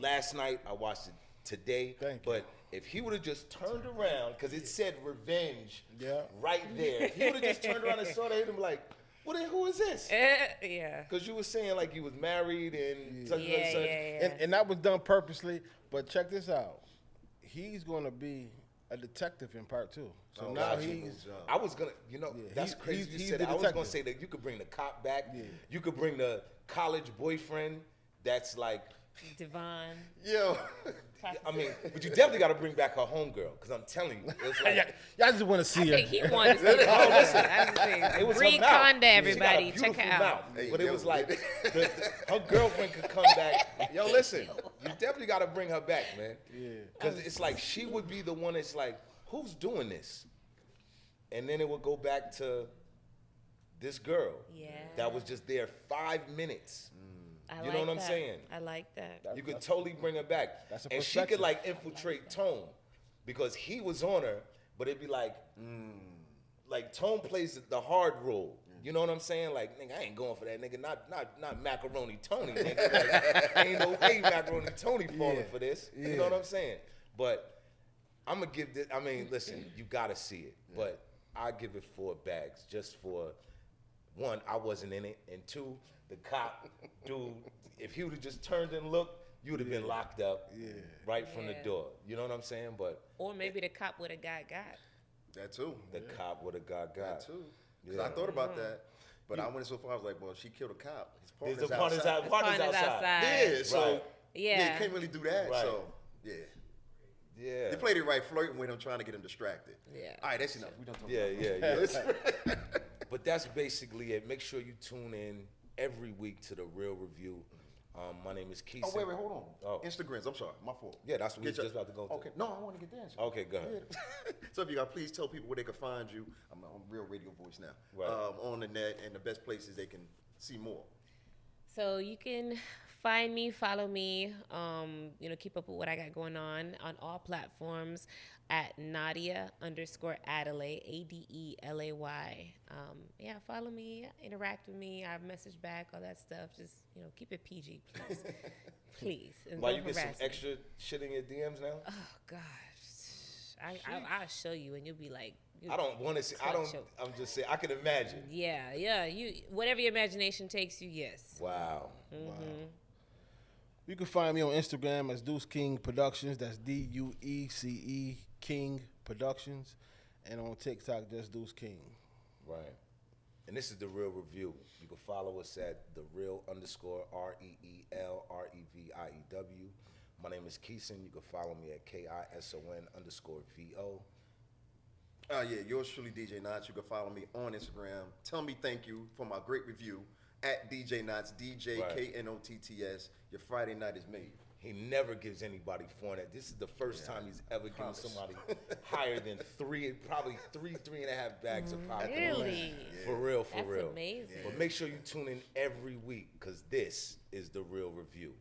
last night. I watched it today. Thank you. But if he would have just turned around, because it said revenge Yeah. right there. If he would have just turned around and saw that, he'd be like, well, then who is this? Yeah. Because you were saying like you was married and such and such. Yeah. And that was done purposely. But check this out. he's going to be a detective in part 2. So Oh, now gotcha. he's I was gonna, that's he- crazy. he's You said the that. I was gonna detective. say that you could bring the cop back. Yeah. You could bring the college boyfriend. That's like, Devon. Yo. I mean, but you definitely got to bring back her homegirl, because I'm telling you, it's like, y'all just want to see I her. think he wanted to see it. Oh, listen, I was saying, it was her Reconda, mouth. everybody. She got a Check her beautiful out. mouth. Hey, But it yo. was like, her girlfriend could come back. Yo, listen, you definitely got to bring her back, man. Yeah. Because it's like, she would be the one that's like, who's doing this? And then it would go back to this girl. Yeah. That was just there 5 minutes. I You know like what I'm that. saying? I like that. You could totally bring her back. That's a and she could perspective. like infiltrate Tone, because he was on her, but it'd be like Tone plays the hard role. You know what I'm saying? Like, nigga, I ain't going for that, nigga. Not macaroni Tony, nigga. Like, ain't no way macaroni Tony falling for this. You know what I'm saying? But I'm gonna give this. I mean, listen, you gotta see it, but I give it 4 bags just for, one, I wasn't in it, and 2, the cop dude, if he would have just turned and looked, you would have been locked up right from the Yeah. door. You know what I'm saying? But Or maybe the cop would have got. That too. the cop would have got. That too. Because Yeah. I thought about that. But I went so far, I was like, well, she killed a cop. His partner's There's a partner's outside. partner's outside. Yeah, so Right. Yeah. you can't really do that. Right. So yeah. Yeah. They played it right, flirting with him, trying to get him distracted. Yeah. All right, that's enough. We don't talk Yeah, about yeah. But that's basically it. Make sure you tune in every week to the Real Review. My name is Keith. Oh, wait, hold on. Oh. Instagrams, I'm sorry, my fault. Yeah, that's what we Get was your- just about to go to. Okay, no, I want to get that. Okay, go ahead. So if you got, please tell people where they can find you. I'm on Real Radio Voice now. Right. On the net, and the best places they can see more. So you can find me, follow me, keep up with what I got going on all platforms at Nadia_Adelay, Adelay. Yeah, follow me, interact with me. I message back, all that stuff. Just, keep it PG, please. Please. And Why don't you get some harass me. extra shit in your DMs now? Oh, gosh. I'll show you, and you'll be like, I don't want to see. I'm just saying. I can imagine. Yeah. You whatever your imagination takes you, yes. Wow. You can find me on Instagram as Duece King Productions. That's DUECE King Productions. And on TikTok, just Duece King. Right. And this is the Real Review. You can follow us at the real_REELREVIEW. My name is Keeson. You can follow me at KISON_VO. Yeah, yours truly, DJ Knots. You can follow me on Instagram. Tell me thank you for my great review at DJ Knots, DJKNOTTS. Your Friday night is made. He never gives anybody 4. This is the first time he's ever given somebody higher than 3, probably 3.5 bags of popcorn. Really? For real, for That's real. amazing. But make sure you tune in every week, because this is the Real Review.